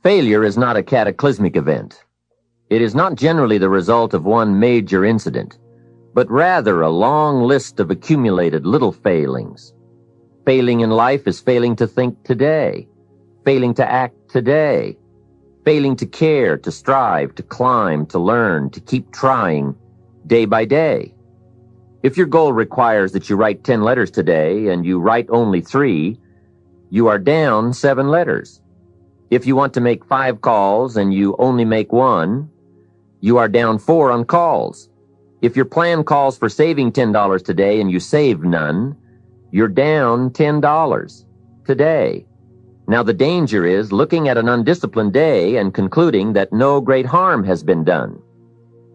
Failure is not a cataclysmic event. It is not generally the result of one major incident, but rather a long list of accumulated little failings. Failing in life is failing to think today, failing to act today, failing to care, to strive, to climb, to learn, to keep trying day by day. If your goal requires that you write 10 letters today and you write only 3, you are down 7 letters. If you want to make 5 calls and you only make 1, you are down 4 on calls. If your plan calls for saving $10 today and you save none, you're down $10 today. Now the danger is looking at an undisciplined day and concluding that no great harm has been done.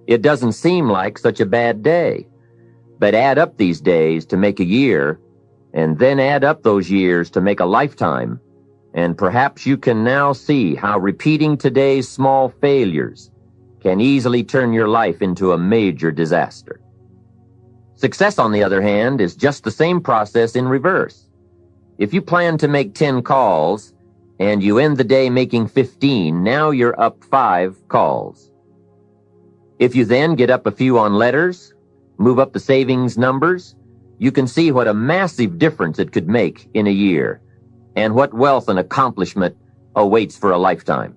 It doesn't seem like such a bad day. But add up these days to make a year, and then add up those years to make a lifetime, and perhaps you can now see how repeating today's small failures can easily turn your life into a major disaster. Success, on the other hand, is just the same process in reverse. If you plan to make 10 calls, and you end the day making 15, now you're up 5 calls. If you then get up a few on letters, move up the savings numbers, you can see what a massive difference it could make in a year, and what wealth and accomplishment awaits for a lifetime.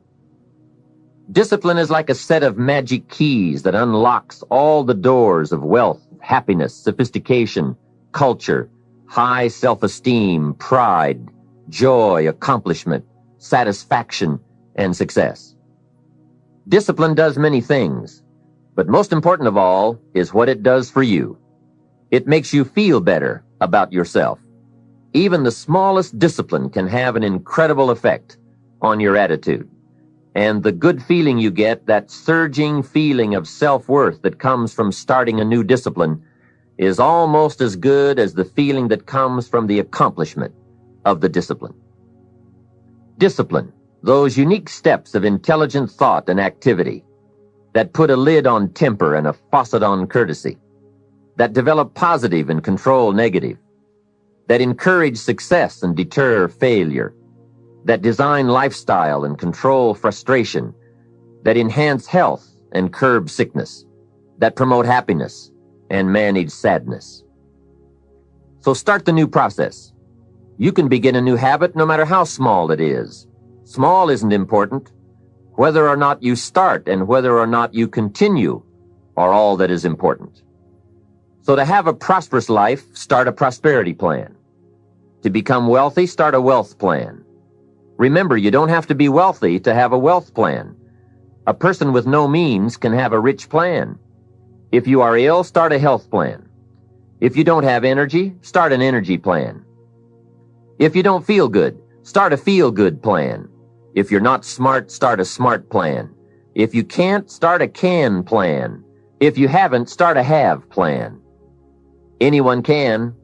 Discipline is like a set of magic keys that unlocks all the doors of wealth, happiness, sophistication, culture, high self-esteem, pride, joy, accomplishment, satisfaction, and success. Discipline does many things, but most important of all is what it does for you. It makes you feel better about yourself. Even the smallest discipline can have an incredible effect on your attitude. And the good feeling you get, that surging feeling of self-worth that comes from starting a new discipline, is almost as good as the feeling that comes from the accomplishment of the discipline. Discipline, those unique steps of intelligent thought and activity that put a lid on temper and a faucet on courtesy, that develop positive and control negative, that encourage success and deter failure, that design lifestyle and control frustration, that enhance health and curb sickness, that promote happiness and manage sadness. So start the new process. You can begin a new habit no matter how small it is. Small isn't important. Whether or not you start and whether or not you continue are all that is important. So to have a prosperous life, start a prosperity plan. To become wealthy, start a wealth plan. Remember, you don't have to be wealthy to have a wealth plan. A person with no means can have a rich plan. If you are ill, start a health plan. If you don't have energy, start an energy plan. If you don't feel good, start a feel-good plan. If you're not smart, start a smart plan. If you can't, start a can plan. If you haven't, start a have plan. Anyone can.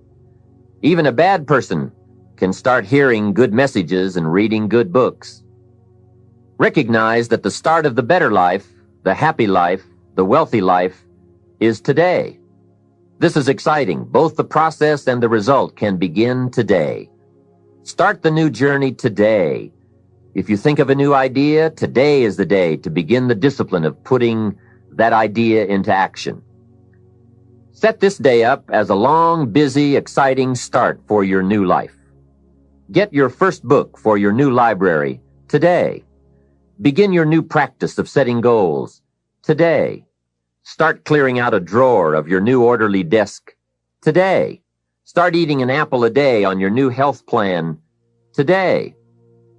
Even a bad person can start hearing good messages and reading good books. Recognize that the start of the better life, the happy life, the wealthy life, is today. This is exciting. Both the process and the result can begin today. Start the new journey today. If you think of a new idea, today is the day to begin the discipline of putting that idea into action. Set this day up as a long, busy, exciting start for your new life. Get your first book for your new library today. Begin your new practice of setting goals today. Start clearing out a drawer of your new orderly desk today. Start eating an apple a day on your new health plan today.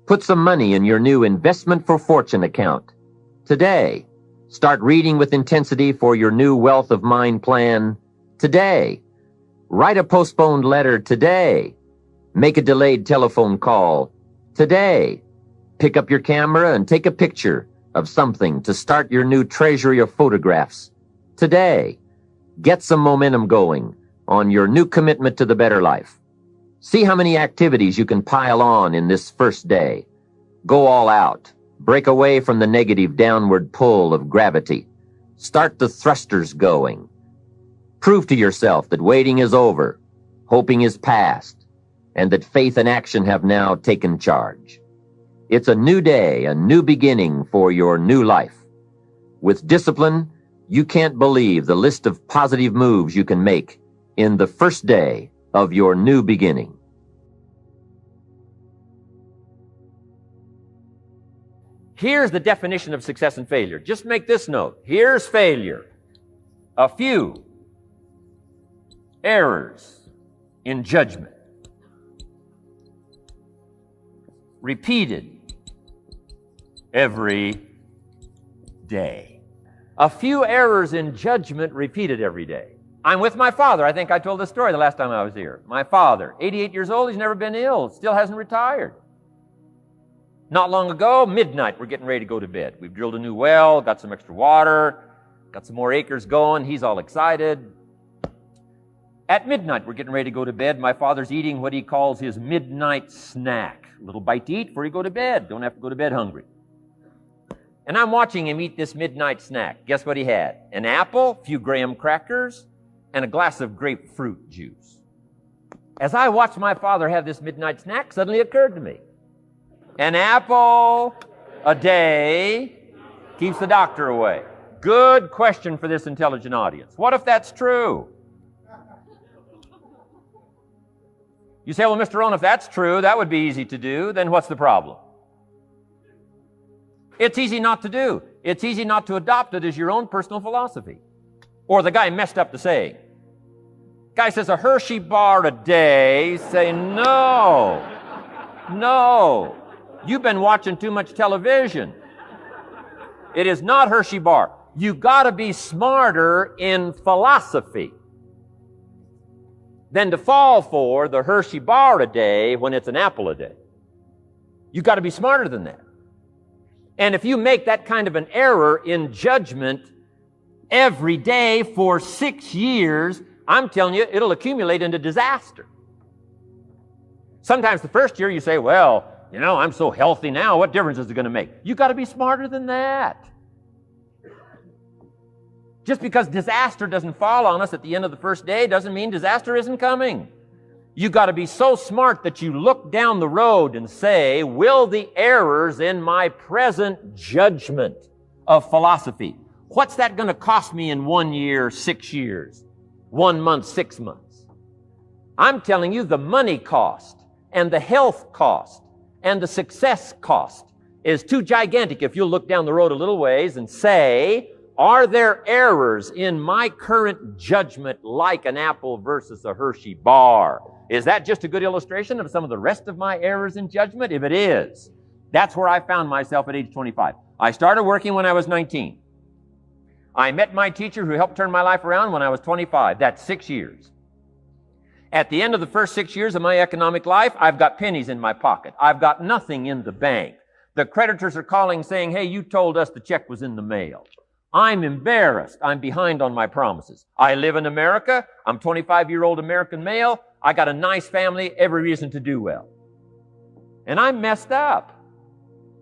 Put some money in your new investment for fortune account today. Start reading with intensity for your new wealth of mind plan today. Write a postponed letter today. Make a delayed telephone call today. Pick up your camera and take a picture of something to start your new treasury of photographs today. Get some momentum going on your new commitment to the better life. See how many activities you can pile on in this first day. Go all out. Break away from the negative downward pull of gravity. Start the thrusters going. Prove to yourself that waiting is over, hoping is past, and that faith and action have now taken charge. It's a new day, a new beginning for your new life. With discipline, you can't believe the list of positive moves you can make in the first day of your new beginning. Here's the definition of success and failure. Just make this note. Here's failure. A few errors in judgment. Repeated every day. A few errors in judgment repeated every day. I'm with my father. I think I told this story the last time I was here. My father, 88 years old, he's never been ill, still hasn't retired. Not long ago, midnight, we're getting ready to go to bed. We've drilled a new well, got some extra water, got some more acres going. He's all excited. At midnight, we're getting ready to go to bed. My father's eating what he calls his midnight snack. A little bite to eat before you go to bed. Don't have to go to bed hungry. And I'm watching him eat this midnight snack. Guess what he had? An apple, a few graham crackers, and a glass of grapefruit juice. As I watched my father have this midnight snack, suddenly it occurred to me. An apple a day keeps the doctor away. Good question for this intelligent audience. What if that's true? You say, well, Mr. Rohn, if that's true, that would be easy to do. Then what's the problem? It's easy not to do. It's easy not to adopt it as your own personal philosophy. Or the guy messed up the saying. Guy says a Hershey bar a day. Say, no. You've been watching too much television. It is not Hershey bar. You got to be smarter in philosophy than to fall for the Hershey bar a day when it's an apple a day. You got to be smarter than that. And if you make that kind of an error in judgment every day for 6 years, I'm telling you, it'll accumulate into disaster. Sometimes the first year you say, well, you know, I'm so healthy now, what difference is it going to make? You got to be smarter than that. Just because disaster doesn't fall on us at the end of the first day doesn't mean disaster isn't coming. You got to be so smart that you look down the road and say, will the errors in my present judgment of philosophy, what's that going to cost me in 1 year, 6 years, 1 month, 6 months? I'm telling you, the money cost and the health cost and the success cost is too gigantic if you'll look down the road a little ways and say, are there errors in my current judgment like an apple versus a Hershey bar? Is that just a good illustration of some of the rest of my errors in judgment? If it is, that's where I found myself at age 25. I started working when I was 19. I met my teacher who helped turn my life around when I was 25. That's 6 years. At the end of the first 6 years of my economic life, I've got pennies in my pocket. I've got nothing in the bank. The creditors are calling saying, hey, you told us the check was in the mail. I'm embarrassed. I'm behind on my promises. I live in America. I'm 25-year-old American male. I got a nice family, every reason to do well. And I'm messed up.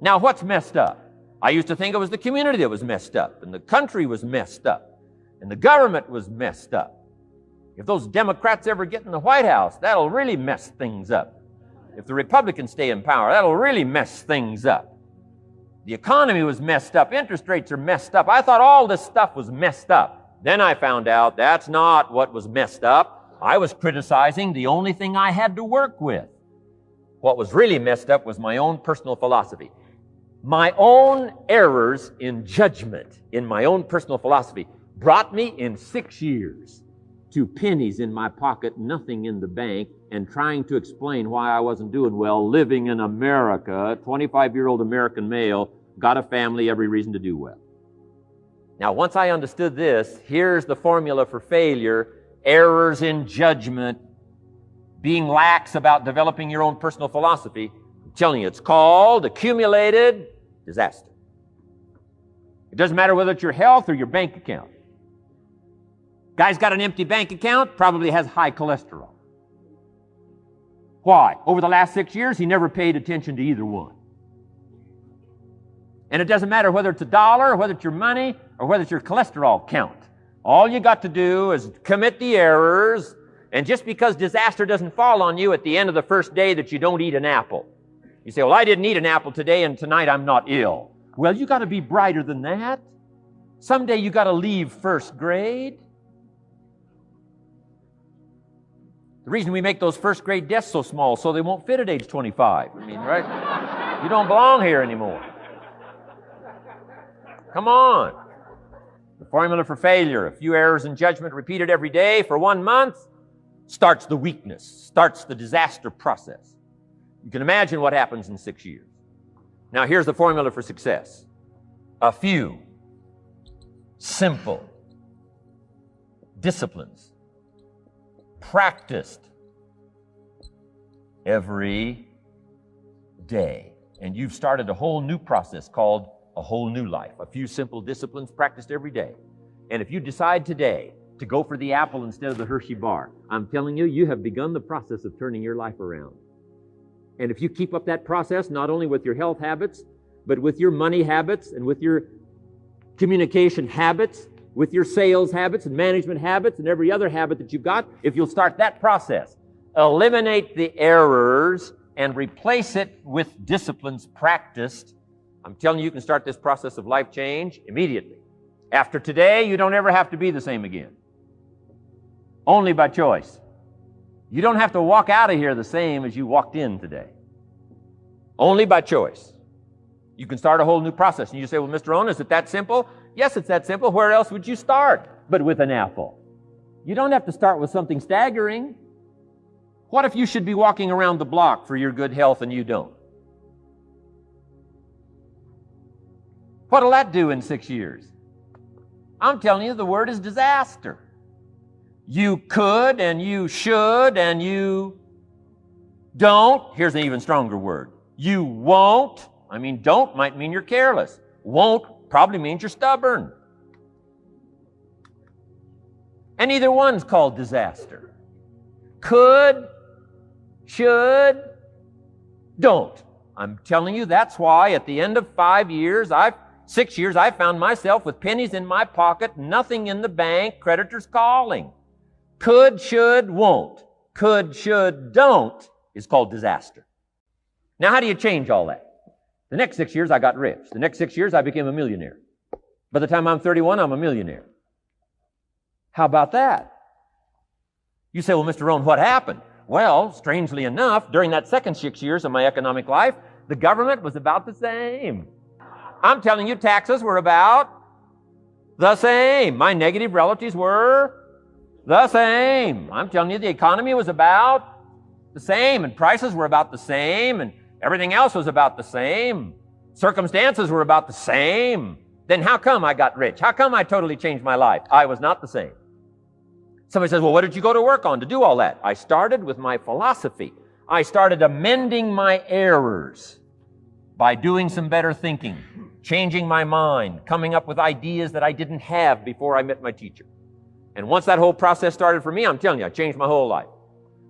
Now, what's messed up? I used to think it was the community that was messed up, and the country was messed up, and the government was messed up. If those Democrats ever get in the White House, that'll really mess things up. If the Republicans stay in power, that'll really mess things up. The economy was messed up. Interest rates are messed up. I thought all this stuff was messed up. Then I found out that's not what was messed up. I was criticizing the only thing I had to work with. What was really messed up was my own personal philosophy. My own errors in judgment in my own personal philosophy brought me in 6 years to pennies in my pocket, nothing in the bank, and trying to explain why I wasn't doing well living in America, 25-year-old American male, got a family, every reason to do well. Now, once I understood this, here's the formula for failure: errors in judgment, being lax about developing your own personal philosophy. I'm telling you, it's called accumulated disaster. It doesn't matter whether it's your health or your bank account. Guy's got an empty bank account, probably has high cholesterol. Why? Over the last 6 years, he never paid attention to either one. And it doesn't matter whether it's a dollar, or whether it's your money, or whether it's your cholesterol count. All you got to do is commit the errors, and just because disaster doesn't fall on you at the end of the first day that you don't eat an apple, You say, well, I didn't eat an apple today and tonight I'm not ill. Well, you got to be brighter than that. Someday you got to leave first grade. The reason we make those first grade desks so small so they won't fit at age 25. I mean, right? You don't belong here anymore. Come on. The formula for failure, a few errors in judgment repeated every day for 1 month, starts the weakness, starts the disaster process. You can imagine what happens in 6 years. Now here's the formula for success. A few simple disciplines practiced every day. And you've started a whole new process called a whole new life. A few simple disciplines practiced every day. And if you decide today to go for the apple instead of the Hershey bar, I'm telling you, you have begun the process of turning your life around. And if you keep up that process, not only with your health habits, but with your money habits and with your communication habits, with your sales habits and management habits and every other habit that you've got, if you'll start that process, eliminate the errors and replace it with disciplines practiced, I'm telling you, you can start this process of life change immediately. After today, you don't ever have to be the same again. Only by choice. You don't have to walk out of here the same as you walked in today. Only by choice. You can start a whole new process. And you say, well, Mr. Rohn, is it that simple? Yes, it's that simple. Where else would you start but with an apple? You don't have to start with something staggering. What if you should be walking around the block for your good health and you don't? What'll that do in 6 years? I'm telling you, the word is disaster. You could and you should and you don't. Here's an even stronger word. You won't. I mean, don't might mean you're careless. Won't probably means you're stubborn. And either one's called disaster. Could, should, don't. I'm telling you, that's why at the end of 6 years, I found myself with pennies in my pocket, nothing in the bank, creditors calling. Could, should, won't. Could, should, don't is called disaster. Now, how do you change all that? The next 6 years, I got rich. The next 6 years, I became a millionaire. By the time I'm 31, I'm a millionaire. How about that? You say, well, Mr. Rohn, what happened? Well, strangely enough, during that second 6 years of my economic life, the government was about the same. I'm telling you, taxes were about the same. My negative relatives were the same. I'm telling you, the economy was about the same, and prices were about the same, and everything else was about the same. Circumstances were about the same. Then how come I got rich? How come I totally changed my life? I was not the same. Somebody says, well, what did you go to work on to do all that? I started with my philosophy. I started amending my errors by doing some better thinking, changing my mind, coming up with ideas that I didn't have before I met my teacher. And once that whole process started for me, I'm telling you, I changed my whole life.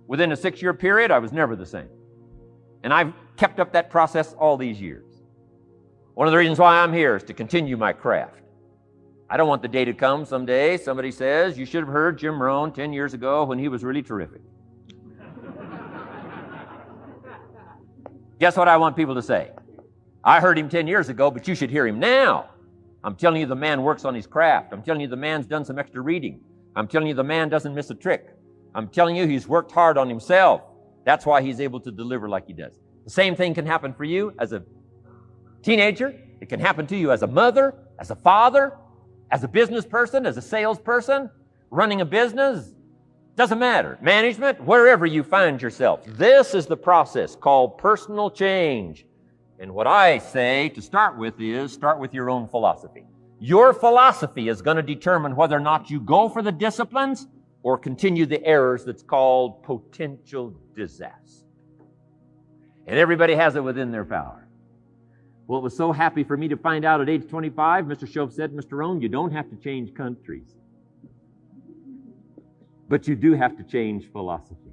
Within a 6-year period, I was never the same. And I've kept up that process all these years. One of the reasons why I'm here is to continue my craft. I don't want the day to come someday somebody says, you should have heard Jim Rohn 10 years ago when he was really terrific. Guess what I want people to say? I heard him 10 years ago, but you should hear him now. I'm telling you, the man works on his craft. I'm telling you, the man's done some extra reading. I'm telling you, the man doesn't miss a trick. I'm telling you, he's worked hard on himself. That's why he's able to deliver like he does. The same thing can happen for you as a teenager. It can happen to you as a mother, as a father, as a business person, as a salesperson, running a business. Doesn't matter. Management, wherever you find yourself. This is the process called personal change. And what I say to start with is start with your own philosophy. Your philosophy is going to determine whether or not you go for the disciplines or continue the errors that's called potential disaster. And everybody has it within their power. Well, it was so happy for me to find out at age 25, Mr. Shove said, Mr. Rohn, you don't have to change countries. But you do have to change philosophy.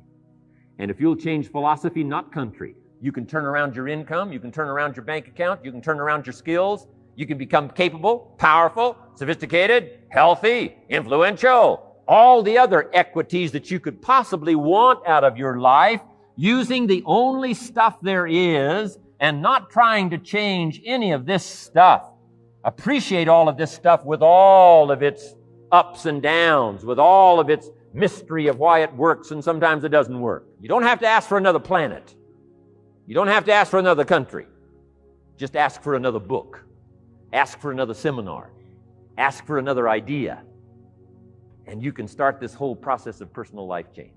And if you'll change philosophy, not country, you can turn around your income, you can turn around your bank account, you can turn around your skills, you can become capable, powerful, sophisticated, healthy, influential, all the other equities that you could possibly want out of your life using the only stuff there is and not trying to change any of this stuff. Appreciate all of this stuff with all of its ups and downs, with all of its mystery of why it works and sometimes it doesn't work. You don't have to ask for another planet. You don't have to ask for another country. Just ask for another book. Ask for another seminar. Ask for another idea. And you can start this whole process of personal life change.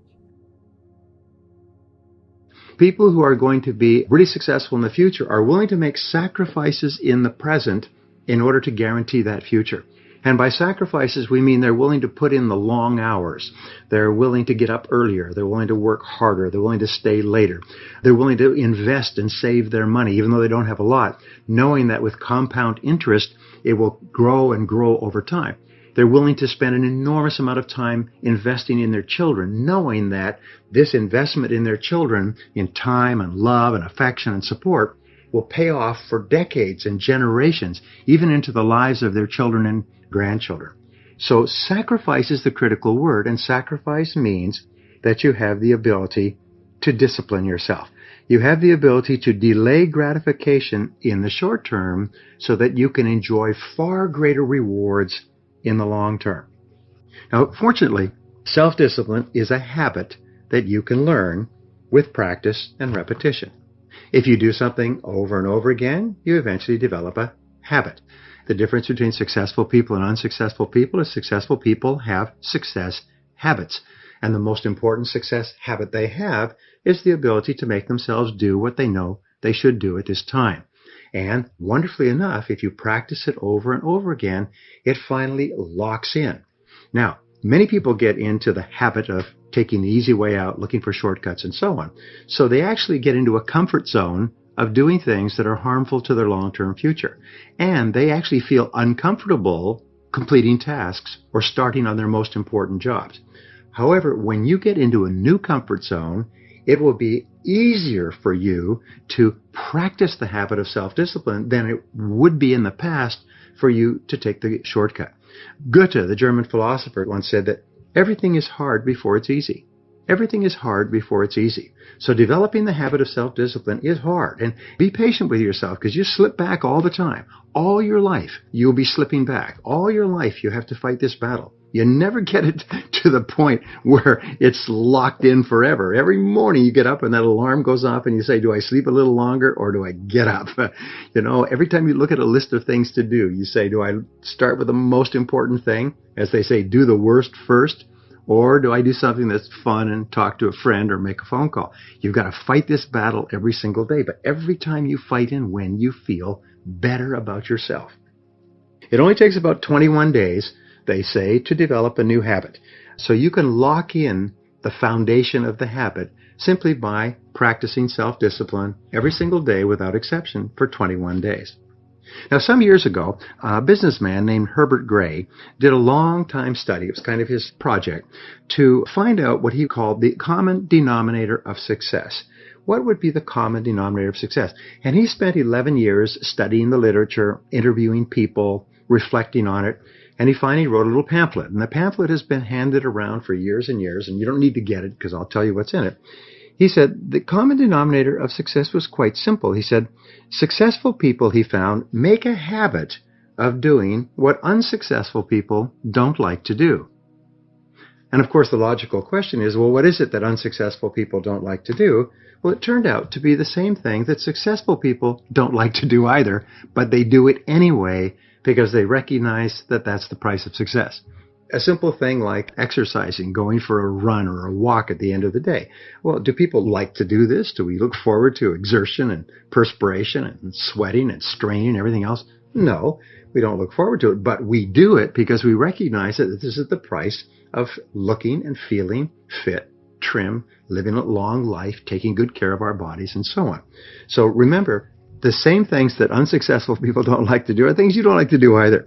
People who are going to be really successful in the future are willing to make sacrifices in the present in order to guarantee that future. And by sacrifices, we mean they're willing to put in the long hours. They're willing to get up earlier. They're willing to work harder. They're willing to stay later. They're willing to invest and save their money, even though they don't have a lot, knowing that with compound interest, it will grow and grow over time. They're willing to spend an enormous amount of time investing in their children, knowing that this investment in their children, in time and love and affection and support, will pay off for decades and generations, even into the lives of their children and grandchildren. So sacrifice is the critical word, and sacrifice means that you have the ability to discipline yourself. You have the ability to delay gratification in the short term so that you can enjoy far greater rewards in the long term. Now, fortunately, self-discipline is a habit that you can learn with practice and repetition. If you do something over and over again, you eventually develop a habit. The difference between successful people and unsuccessful people is successful people have success habits. And the most important success habit they have is the ability to make themselves do what they know they should do at this time. And wonderfully enough, if you practice it over and over again, it finally locks in. Now, many people get into the habit of taking the easy way out, looking for shortcuts and so on. So they actually get into a comfort zone of doing things that are harmful to their long-term future. And they actually feel uncomfortable completing tasks or starting on their most important jobs. However, when you get into a new comfort zone, it will be easier for you to practice the habit of self-discipline than it would be in the past for you to take the shortcut. Goethe, the German philosopher, once said that everything is hard before it's easy. Everything is hard before it's easy. So developing the habit of self-discipline is hard. And be patient with yourself, because you slip back all the time. All your life, you'll be slipping back. All your life, you have to fight this battle. You never get it to the point where it's locked in forever. Every morning you get up and that alarm goes off and you say, do I sleep a little longer or do I get up? Every time you look at a list of things to do, you say, do I start with the most important thing? As they say, do the worst first. Or do I do something that's fun and talk to a friend or make a phone call? You've got to fight this battle every single day. But every time you fight and win, you feel better about yourself. It only takes about 21 days, they say, to develop a new habit. So you can lock in the foundation of the habit simply by practicing self-discipline every single day without exception for 21 days. Now, some years ago, a businessman named Herbert Gray did a long-time study. It was kind of his project to find out what he called the common denominator of success. What would be the common denominator of success? And he spent 11 years studying the literature, interviewing people, reflecting on it, and he finally wrote a little pamphlet. And the pamphlet has been handed around for years and years, and you don't need to get it because I'll tell you what's in it. He said the common denominator of success was quite simple. He said successful people, he found, make a habit of doing what unsuccessful people don't like to do. And of course, the logical question is, well, what is it that unsuccessful people don't like to do? Well, it turned out to be the same thing that successful people don't like to do either, but they do it anyway because they recognize that that's the price of success. A simple thing like exercising, going for a run or a walk at the end of the day. Well, do people like to do this? Do we look forward to exertion and perspiration and sweating and straining and everything else? No, we don't look forward to it, but we do it because we recognize that this is the price of looking and feeling fit, trim, living a long life, taking good care of our bodies, and so on. So remember, the same things that unsuccessful people don't like to do are things you don't like to do either.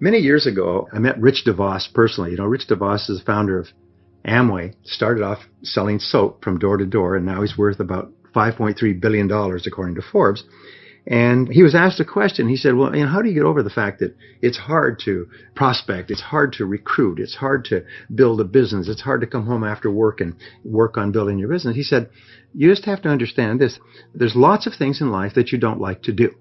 Many years ago, I met Rich DeVos personally. Rich DeVos is the founder of Amway. Started off selling soap from door to door, and now he's worth about $5.3 billion, according to Forbes. And he was asked a question. He said, well, how do you get over the fact that it's hard to prospect, it's hard to recruit, it's hard to build a business, it's hard to come home after work and work on building your business? He said, you just have to understand this. There's lots of things in life that you don't like to do.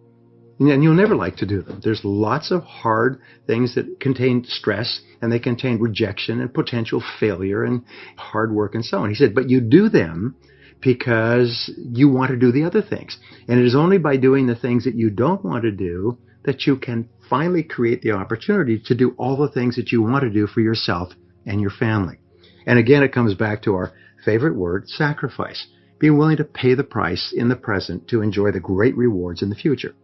And you'll never like to do them. There's lots of hard things that contain stress, and they contain rejection and potential failure and hard work and so on. He said, but you do them because you want to do the other things. And it is only by doing the things that you don't want to do that you can finally create the opportunity to do all the things that you want to do for yourself and your family. And again, it comes back to our favorite word, sacrifice. Being willing to pay the price in the present to enjoy the great rewards in the future.